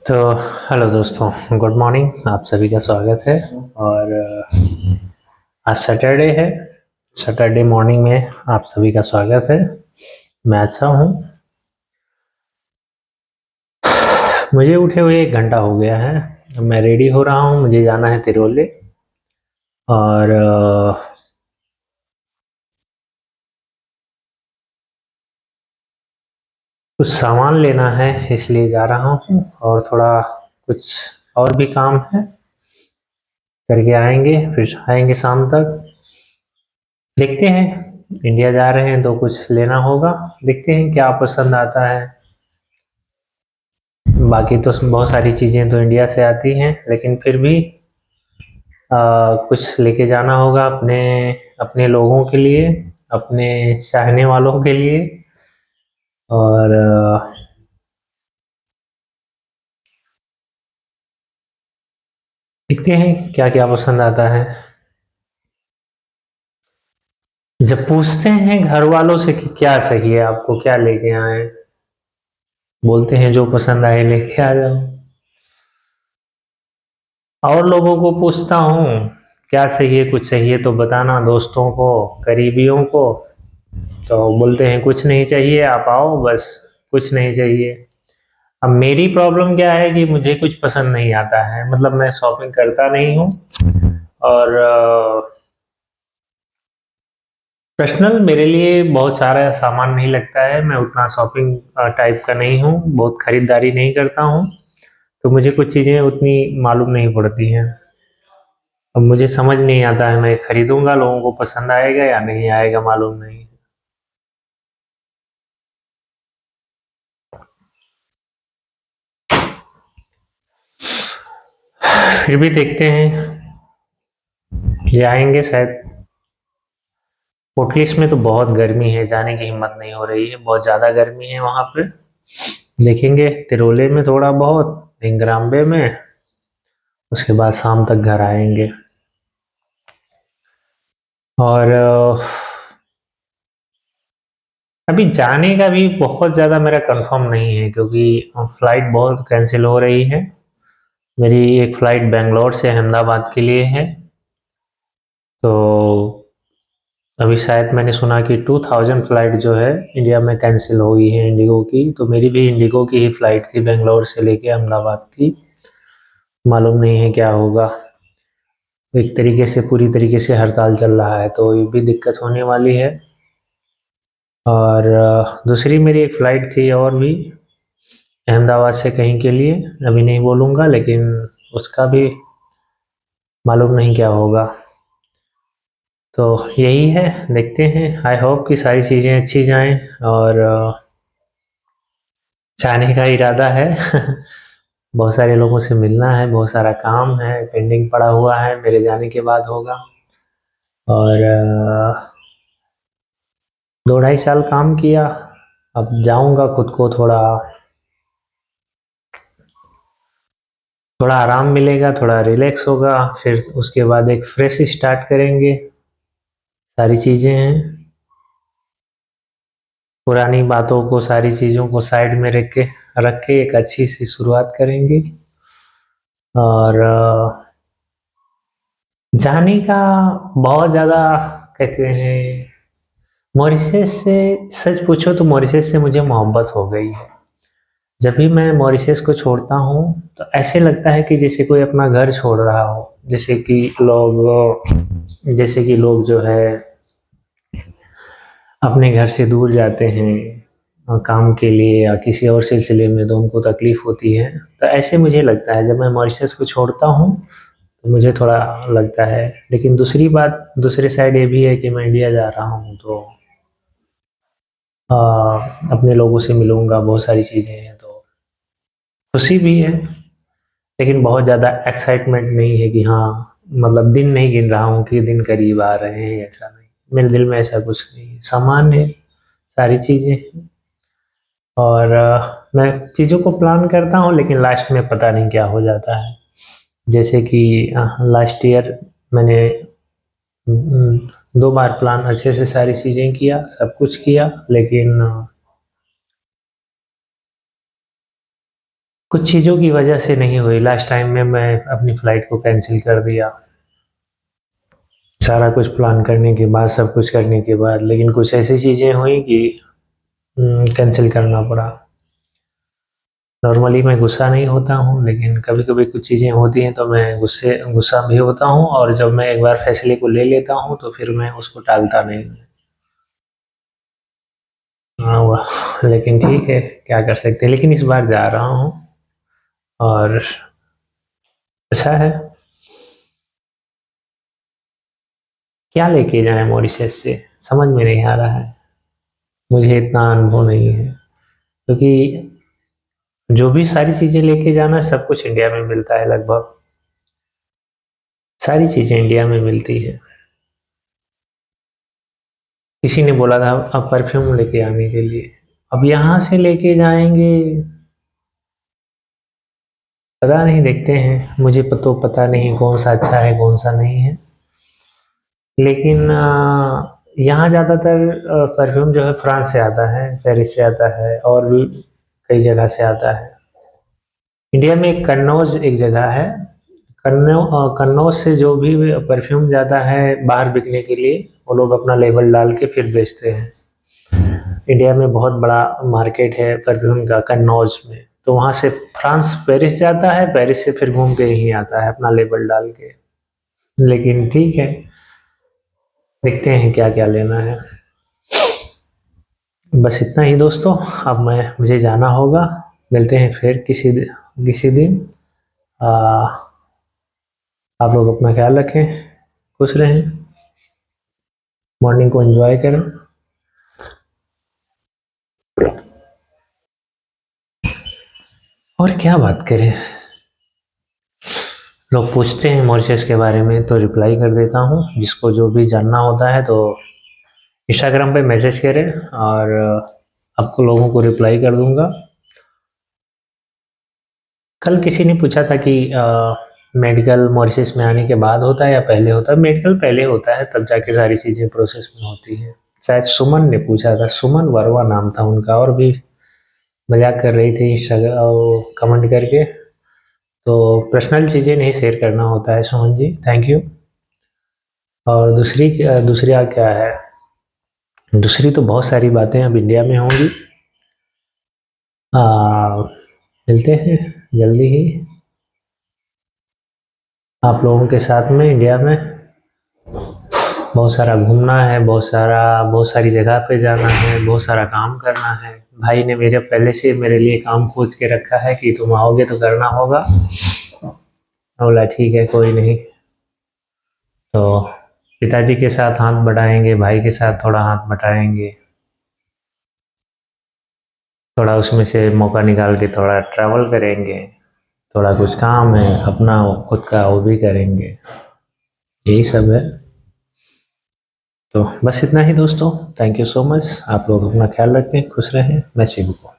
तो हेलो दोस्तों, good morning. आप सभी का स्वागत है। और आज सैटरडे है। सैटरडे मॉर्निंग में आप सभी का स्वागत है। मैं अच्छा हूँ। मुझे उठे हुए 1 घंटा हो गया है। मैं रेडी हो रहा हूँ, मुझे जाना है तिरोले। और कुछ सामान लेना है इसलिए जा रहा हूँ। और थोड़ा कुछ और भी काम है, करके आएंगे, फिर आएंगे शाम तक। देखते हैं, इंडिया जा रहे हैं तो कुछ लेना होगा। देखते हैं क्या पसंद आता है। बाकी तो बहुत सारी चीज़ें तो इंडिया से आती हैं, लेकिन फिर भी कुछ लेके जाना होगा अपने अपने लोगों के लिए, अपने चाहने वालों के लिए। और देखते हैं क्या क्या पसंद आता है। जब पूछते हैं घर वालों से कि क्या सही है, आपको क्या लेके आए, बोलते हैं जो पसंद आए लेके आ जाओ। और लोगों को पूछता हूँ क्या सही है, कुछ चाहिए तो बताना, दोस्तों को, करीबियों को। तो बोलते हैं कुछ नहीं चाहिए, आप आओ बस, कुछ नहीं चाहिए। अब मेरी प्रॉब्लम क्या है कि मुझे कुछ पसंद नहीं आता है, मतलब मैं शॉपिंग करता नहीं हूँ। और पर्सनल मेरे लिए बहुत सारा सामान नहीं लगता है। मैं उतना शॉपिंग टाइप का नहीं हूँ, बहुत खरीदारी नहीं करता हूँ। तो मुझे कुछ चीज़ें उतनी मालूम नहीं पड़ती हैं। अब मुझे समझ नहीं आता है, मैं खरीदूंगा, लोगों को पसंद आएगा या नहीं आएगा मालूम नहीं। फिर भी देखते हैं, जाएंगे शायद। पोटलिस में तो बहुत गर्मी है, जाने की हिम्मत नहीं हो रही है, बहुत ज़्यादा गर्मी है वहाँ पे। देखेंगे तिरोले में थोड़ा बहुत, इंग्राम्बे में। उसके बाद शाम तक घर आएंगे। और अभी जाने का भी बहुत ज़्यादा मेरा कंफर्म नहीं है, क्योंकि फ़्लाइट बहुत कैंसिल हो रही है। मेरी एक फ़्लाइट बेंगलोर से अहमदाबाद के लिए है। तो अभी शायद मैंने सुना कि 2000 फ़्लाइट जो है इंडिया में कैंसिल हो गई है इंडिगो की। तो मेरी भी इंडिगो की ही फ़्लाइट थी बेंगलोर से लेके अहमदाबाद की। मालूम नहीं है क्या होगा। एक तरीके से, पूरी तरीके से हड़ताल चल रहा है, तो ये भी दिक्कत होने वाली है। और दूसरी मेरी एक फ़्लाइट थी और भी, अहमदाबाद से कहीं के लिए, अभी नहीं बोलूँगा, लेकिन उसका भी मालूम नहीं क्या होगा। तो यही है, देखते हैं। आई होप कि सारी चीज़ें अच्छी जाएं। और जाने का इरादा है। बहुत सारे लोगों से मिलना है, बहुत सारा काम है पेंडिंग पड़ा हुआ है, मेरे जाने के बाद होगा। और 2 ढाई साल काम किया, अब जाऊंगा, खुद को थोड़ा थोड़ा आराम मिलेगा, थोड़ा रिलैक्स होगा। फिर उसके बाद एक फ्रेश स्टार्ट करेंगे। सारी चीज़ें हैं, पुरानी बातों को, सारी चीज़ों को साइड में रख के एक अच्छी सी शुरुआत करेंगे। और जाने का बहुत ज़्यादा, कहते हैं, मॉरिशस से, सच पूछो तो मॉरिशस से मुझे मोहब्बत हो गई है। जब भी मैं मॉरिशस को छोड़ता हूँ तो ऐसे लगता है कि जैसे कोई अपना घर छोड़ रहा हो। जैसे कि लोग जो है अपने घर से दूर जाते हैं काम के लिए या किसी और सिलसिले में, तो उनको तकलीफ़ होती है। तो ऐसे मुझे लगता है जब मैं मॉरिशस को छोड़ता हूँ तो मुझे थोड़ा लगता है। लेकिन दूसरी बात, दूसरी साइड ये भी है कि मैं इंडिया जा रहा हूँ तो अ, अपने लोगों से मिलूँगा, बहुत सारी चीज़ें हैं, तो खुशी भी है। लेकिन बहुत ज़्यादा एक्साइटमेंट नहीं है कि हाँ, मतलब दिन नहीं गिन रहा हूँ कि दिन करीब आ रहे हैं, ऐसा नहीं। मेरे दिल में ऐसा कुछ नहीं है, सामान्य है, सारी चीज़ें हैं। और मैं चीज़ों को प्लान करता हूँ, लेकिन लास्ट में पता नहीं क्या हो जाता है। जैसे कि लास्ट ईयर मैंने 2 बार प्लान अच्छे से सारी चीज़ें किया, सब कुछ किया, लेकिन कुछ चीज़ों की वजह से नहीं हुई। लास्ट टाइम में मैं अपनी फ़्लाइट को कैंसिल कर दिया, सारा कुछ प्लान करने के बाद, सब कुछ करने के बाद, लेकिन कुछ ऐसी चीज़ें हुई कि कैंसिल करना पड़ा। नॉर्मली मैं गुस्सा नहीं होता हूँ, लेकिन कभी-कभी कुछ चीज़ें होती हैं तो मैं गुस्सा भी होता हूँ, और जब मैं एक बार फैसले को ले लेता हूँ तो फिर मैं उसको टालता नहीं हूँ। हाँ, वह लेकिन ठीक है, क्या कर सकते हैं। लेकिन इस बार जा रहा हूँ और अच्छा है। क्या लेके जाएँ मॉरिशस से, समझ में नहीं आ रहा है। मुझे इतना अनुभव नहीं है, क्योंकि जो भी सारी चीज़ें लेके जाना, सब कुछ इंडिया में मिलता है लगभग। सारी चीज़ें इंडिया में मिलती है। किसी ने बोला था अब परफ्यूम लेके आने के लिए, अब यहाँ से लेके जाएँगे, पता नहीं, देखते हैं। मुझे तो पता नहीं कौन सा अच्छा है, कौन सा नहीं है। लेकिन यहाँ ज़्यादातर परफ्यूम जो है फ्रांस से आता है, पेरिस से आता है, और भी कई जगह से आता है। इंडिया में एक कन्नौज एक जगह है, कन्नौज से जो भी परफ्यूम जाता है बाहर बिकने के लिए, वो लोग अपना लेबल डाल के फिर बेचते हैं। इंडिया में बहुत बड़ा मार्केट है परफ्यूम का कन्नौज में, तो वहाँ से फ्रांस पेरिस जाता है, पेरिस से फिर घूम के यहीं आता है अपना लेबल डाल के। लेकिन ठीक है, देखते हैं क्या क्या लेना है। बस इतना ही दोस्तों, अब मुझे जाना होगा। मिलते हैं फिर किसी दिन। आ, आप लोग अपना ख्याल रखें, खुश रहें, मॉर्निंग को एंजॉय करें। और क्या बात करें, लोग पूछते हैं मॉरिशस के बारे में तो रिप्लाई कर देता हूँ। जिसको जो भी जानना होता है तो इंस्टाग्राम पे मैसेज करें, और आपको लोगों को रिप्लाई कर दूंगा। कल किसी ने पूछा था कि मेडिकल मॉरिशस में आने के बाद होता है या पहले होता है। मेडिकल पहले होता है, तब जाके सारी चीज़ें प्रोसेस में होती हैं। शायद सुमन ने पूछा था, सुमन वर्मा नाम था उनका, और भी मजाक कर रही थी इंस्टाग्राम कमेंट करके। तो पर्सनल चीज़ें नहीं शेयर करना होता है सुमन जी, थैंक यू। और दूसरी क्या है, दूसरी तो बहुत सारी बातें अब इंडिया में होंगी। मिलते हैं जल्दी ही आप लोगों के साथ में। इंडिया में बहुत सारा घूमना है, बहुत सारी जगह पे जाना है, बहुत सारा काम करना है। भाई ने मेरे पहले से मेरे लिए काम खोज के रखा है कि तुम आओगे तो करना होगा। बोला ठीक है, कोई नहीं। तो पिताजी के साथ हाथ बटाएंगे, भाई के साथ थोड़ा हाथ बटाएंगे, थोड़ा उसमें से मौका निकाल के थोड़ा ट्रैवल करेंगे, थोड़ा कुछ काम है अपना खुद का वो भी करेंगे। यही सब है। तो बस इतना ही दोस्तों, थैंक यू सो मच। आप लोग अपना ख्याल रखें, खुश रहें। मैं शिबू को